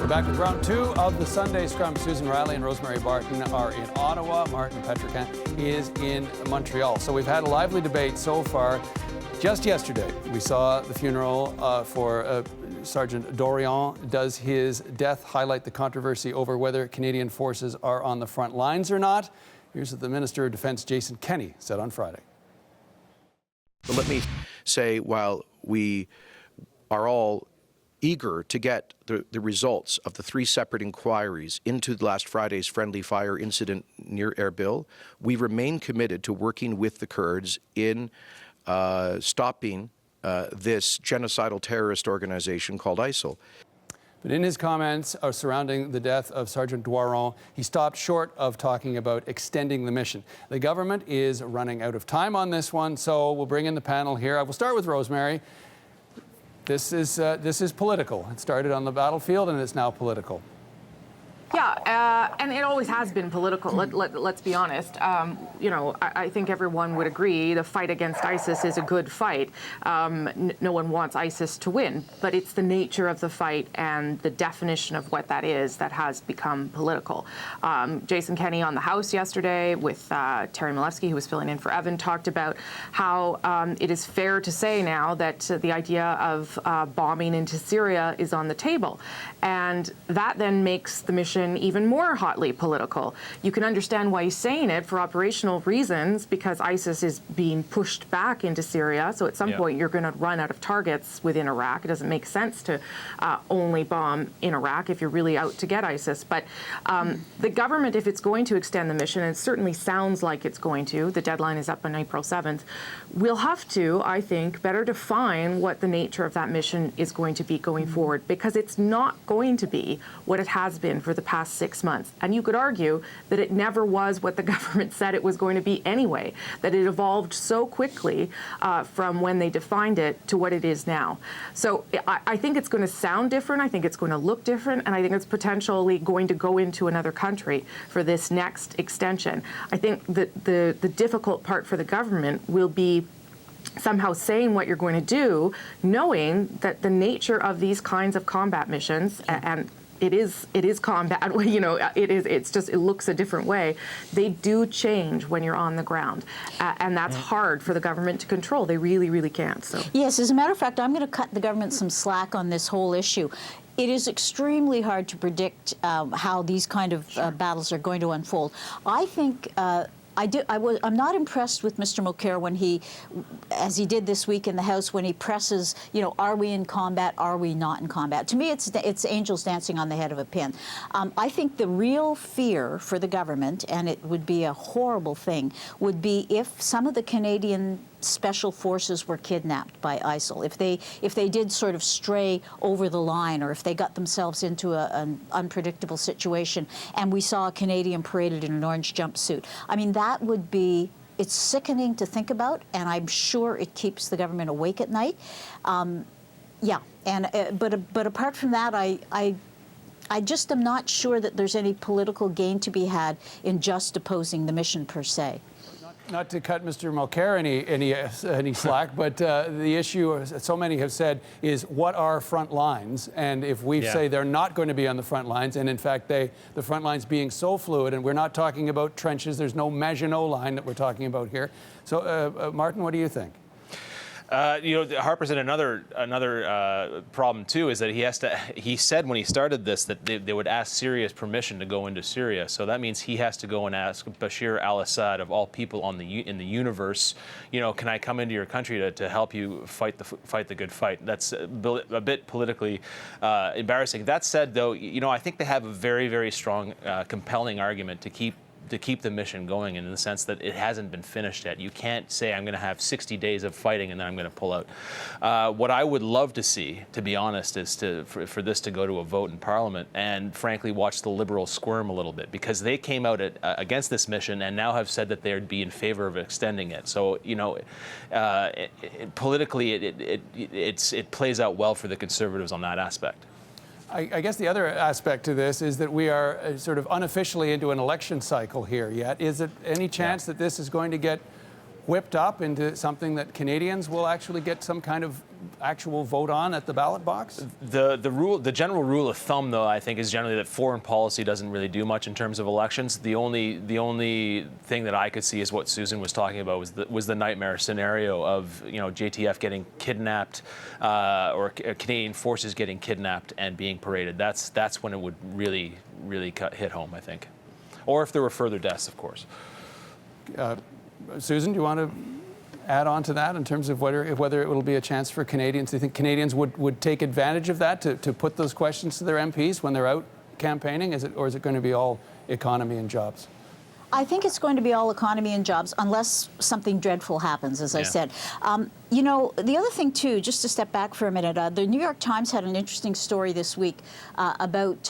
We're back with round two of the Sunday Scrum. Susan Riley and Rosemary Barton are in Ottawa. Martin Petrican is in Montreal. So we've had a lively debate so far. Just yesterday, we saw the funeral for Sergeant Doiron. Does his death highlight the controversy over whether Canadian forces are on the front lines or not? Here's what the Minister of Defence, Jason Kenney, said on Friday. But let me say, while we are all eager to get the results of the 3 separate inquiries into last Friday's friendly fire incident near Erbil, we remain committed to working with the Kurds in stopping this genocidal terrorist organization called ISIL. But in his comments surrounding the death of Sergeant Doiron, he stopped short of talking about extending the mission. The government is running out of time on this one, so we'll bring in the panel here. I will start with Rosemary. This is political. It started on the battlefield and it's now political. Yeah, and it always has been political, let's be honest. You know, I think everyone would agree the fight against ISIS is a good fight. No one wants ISIS to win, but it's the nature of the fight and the definition of what that is that has become political. Jason Kenney on the House yesterday with Terry Milewski, who was filling in for Evan, talked about how it is fair to say now that the idea of bombing into Syria is on the table. And that then makes the mission even more hotly political. You can understand why he's saying it for operational reasons, because ISIS is being pushed back into Syria. So at some point you're going to run out of targets within Iraq. It doesn't make sense to only bomb in Iraq if you're really out to get ISIS. But the government, if it's going to extend the mission, and it certainly sounds like it's going to, the deadline is up on April 7th, we'll have to, I think, better define what the nature of that mission is going to be going forward, because it's not going to be what it has been for the past 6 months. And you could argue that it never was what the government said it was going to be anyway, that it evolved so quickly from when they defined it to what it is now. So I think it's going to sound different, I think it's going to look different, and I think it's potentially going to go into another country for this next extension. I think that the difficult part for the government will be somehow saying what you're going to do, knowing that the nature of these kinds of combat missions, and it is combat, you know, it looks a different way. They do change when you're on the ground. And that's hard for the government to control. They really, really can't. So. Yes, as a matter of fact, I'm going to cut the government some slack on this whole issue. It is extremely hard to predict how these kind of battles are going to unfold. I think I'm not impressed with Mr. Mulcair when he, as he did this week in the House, when he presses, you know, are we in combat, are we not in combat? To me, it's angels dancing on the head of a pin. I think the real fear for the government, and it would be a horrible thing, would be if some of the Canadian special forces were kidnapped by ISIL, if they did sort of stray over the line, or if they got themselves into an unpredictable situation and we saw a Canadian paraded in an orange jumpsuit. I mean, that would be, it's sickening to think about, and I'm sure it keeps the government awake at night. Yeah, and but apart from that, I just am not sure that there's any political gain to be had in just opposing the mission per se. Not to cut Mr. Mulcair any slack, but the issue, as so many have said, is what are front lines? And if we say they're not going to be on the front lines, and in fact the front lines being so fluid, and we're not talking about trenches, there's no Maginot Line that we're talking about here. So, Martin, what do you think? You know, Harper's in another problem too, is that he said when he started this that they would ask Syria's permission to go into Syria. So that means he has to go and ask Bashar al-Assad, of all people in the universe, you know, can I come into your country to help you fight the good fight? That's a bit politically embarrassing. That said, though, you know, I think they have a very, very strong, compelling argument to keep the mission going, in the sense that it hasn't been finished yet. You can't say I'm going to have 60 days of fighting and then I'm going to pull out. What I would love to see, to be honest, is for this to go to a vote in Parliament, and frankly watch the Liberals squirm a little bit, because they came out against this mission and now have said that they'd be in favor of extending it. So, you know, politically it plays out well for the Conservatives on that aspect. I guess the other aspect to this is that we are sort of unofficially into an election cycle here yet. Is it any chance that this is going to get whipped up into something that Canadians will actually get some kind of actual vote on at the ballot box? The general rule of thumb, though, I think, is generally that foreign policy doesn't really do much in terms of elections. The only thing that I could see is what Susan was talking about was the nightmare scenario of, you know, JTF getting kidnapped or Canadian forces getting kidnapped and being paraded. That's when it would really hit home, I think, or if there were further deaths, of course. Susan, do you want to add on to that in terms of whether it will be a chance for Canadians? Do you think Canadians would take advantage of that to put those questions to their MPs when they're out campaigning? Or is it going to be all economy and jobs? I think it's going to be all economy and jobs unless something dreadful happens, as I said. You know, the other thing, too, just to step back for a minute, the New York Times had an interesting story this week about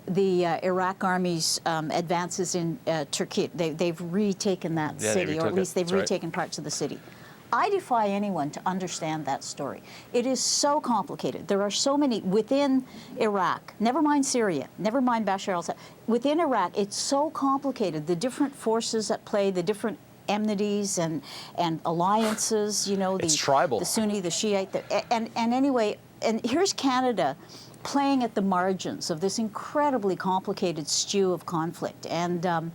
the Iraq Army's advances in Turkey. They've retaken that city, or at least they've retaken parts of the city. I defy anyone to understand that story. It is so complicated. There are so many within Iraq, never mind Syria, never mind Bashar al-Assad. Within Iraq, it's so complicated. The different forces at play, the different enmities and alliances, you know, it's tribal. The Sunni, the Shiite, and anyway, and here's Canada playing at the margins of this incredibly complicated stew of conflict. And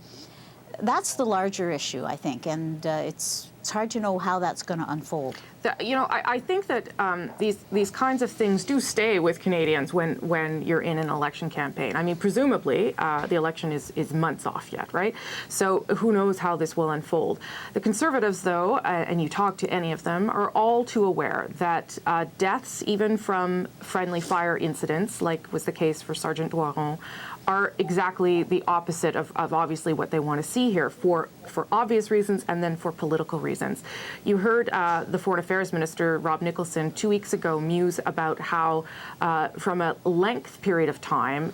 that's the larger issue, I think, and it's hard to know how that's going to unfold. You know, I think that these kinds of things do stay with Canadians when you're in an election campaign. I mean, presumably, the election is months off yet, right? So who knows how this will unfold. The Conservatives, though, and you talk to any of them, are all too aware that deaths, even from friendly fire incidents, like was the case for Sergeant Doiron, are exactly the opposite of obviously what they want to see here for obvious reasons and then for political reasons. You heard the Foreign Affairs Minister, Rob Nicholson, 2 weeks ago muse about how from a length period of time,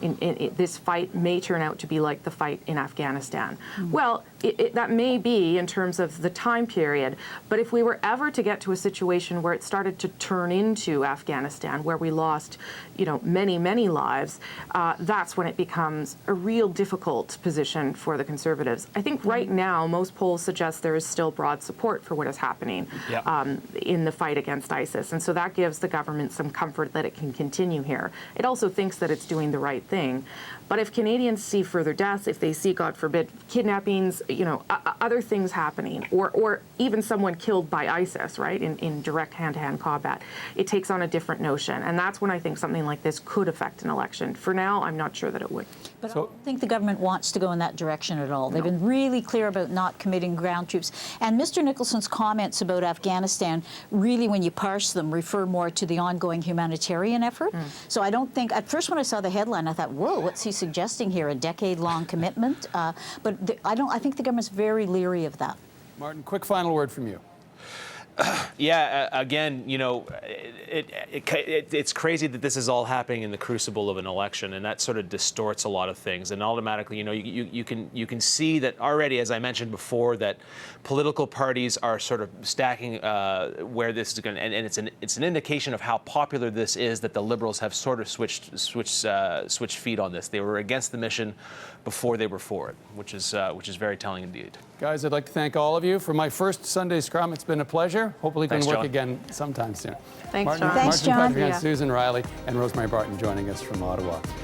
this fight may turn out to be like the fight in Afghanistan. Mm-hmm. Well, that may be in terms of the time period, but if we were ever to get to a situation where it started to turn into Afghanistan, where we lost, you know, many, many lives, that's when it becomes a real difficult position for the Conservatives. I think right now, most polls suggest there is still broad support for what is happening in the fight against ISIS. And so that gives the government some comfort that it can continue here. It also thinks that it's doing the right thing. But if Canadians see further deaths, if they see, God forbid, kidnappings, you know, other things happening, or even someone killed by ISIS, right, in direct hand-to-hand combat, it takes on a different notion. And that's when I think something like this could affect an election. For now, I'm not sure that it would. But I don't think the government wants to go in that direction at all. They've been really clear about not committing ground troops. And Mr. Nicholson's comments about Afghanistan really, when you parse them, refer more to the ongoing humanitarian effort. So I don't think, at first when I saw the headline, I thought, whoa, what's he suggesting here, a decade-long commitment? But I think the government's very leery of that. Martin, quick final word from you. Yeah, again, you know, it's crazy that this is all happening in the crucible of an election, and that sort of distorts a lot of things. And automatically, you know, you can see that already, as I mentioned before, that political parties are sort of stacking where this is going, and it's an indication of how popular this is, that the Liberals have sort of switched feet on this. They were against the mission before they were for it, which is very telling indeed. Guys, I'd like to thank all of you for my first Sunday Scrum. It's been a pleasure. Hopefully we can work again sometime soon. Thanks, Martin, John. Martin Thanks, John. Petrican, Susan Riley, and Rosemary Barton joining us from Ottawa.